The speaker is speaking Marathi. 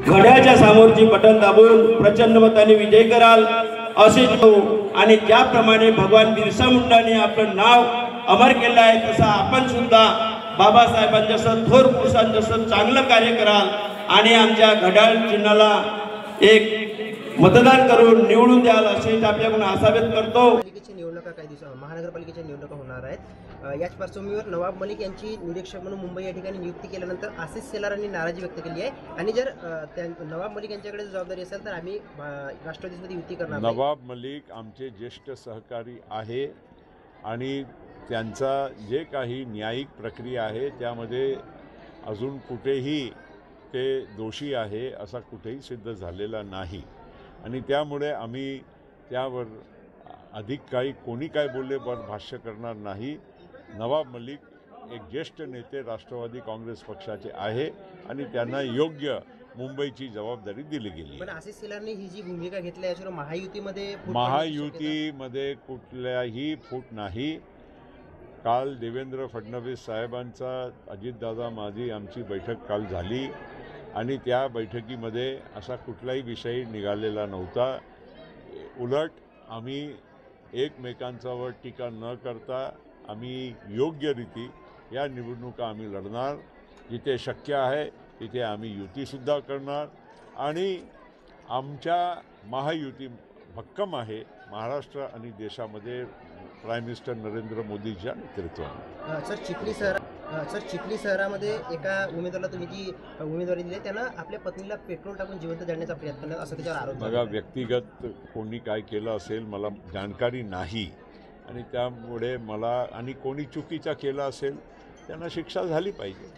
घड्याच्या समोरची बटन दाबून प्रचंड मताने विजय कराल असे आणि ज्याप्रमाणे भगवान बिरसा मुंडाने आपलं नाव अमर केलं आहे तसा आपण सुद्धा बाबासाहेबांचं थोर पुरुषांचं चांगलं कार्य कराल आणि आमच्या घड्याळ चिन्हाला एक मतदान करून निवडून द्याल असे आपल्याकडून आशा व्यक्त करतो। पालिकेच्या निवडणुका काही दिवस महानगरपालिकेच्या निवडणुका होणार आहेत। याच पार्श्वभूमीवर नवाब मलिक यांची निरीक्षक म्हणून मुंबई या ठिकाणी नियुक्ती केल्यानंतर आशिष शेलारांनी नाराजी व्यक्त केली आहे आणि जर नवाब मलिक यांच्याकडे जबाबदारी असेल तर आम्ही राष्ट्रवादीमध्ये युती करणार। नवाब मलिक आमचे ज्येष्ठ सहकारी आहे आणि त्यांचा जे काही न्यायिक प्रक्रिया आहे त्यामध्ये अजून कुठेही ते दोषी आहे असा कुठेही सिद्ध झालेला नाही आणि त्यामुळे आम्ही त्यावर अधिक काही कोणी काय बोलले भाष्य करणार नाही। नवाब मलिक एक ज्येष्ठ नेते राष्ट्रवादी काँग्रेस पक्षाचे आहे आणि त्यांना योग्य मुंबईची जबाबदारी दिली गेली। पण आशिष शेलारने ही जी भूमिका घेतली याच्यावर महायुतीमध्ये कुठल्याही फूट नाही। काल देवेंद्र फडणवीस साहेबांचा अजितदादा माझी आमची बैठक काल झाली आणि त्या बैठकीमध्ये असा कुठलाही विषय निघालेला नव्हता। उलट आम्ही एकमेकांच्यावर टीका न करता आम्ही योग्यरीती या निवडणुका आम्ही लढणार। जिथे शक्य आहे तिथे आम्ही युतीसुद्धा करणार आणि आमच्या महायुती भक्कम आहे महाराष्ट्र आणि देशामध्ये प्राईम मिनिस्टर नरेंद्र मोदींच्या नेतृत्वाने। सर चिखली शहरामध्ये एका उमेदवाराला तुम्ही जी उमेदवारी दिली त्यांना आपल्या पत्नीला पेट्रोल टाकून जिवंत जाळण्याचा प्रयत्न केला असं त्याच्यावर आरोप। बघा व्यक्तिगत कोणी काय केलं असेल मला जानकारी नाही आणि त्यामुळे मला आणि कोणी चुकीचा केला असेल त्यांना शिक्षा झाली पाहिजे।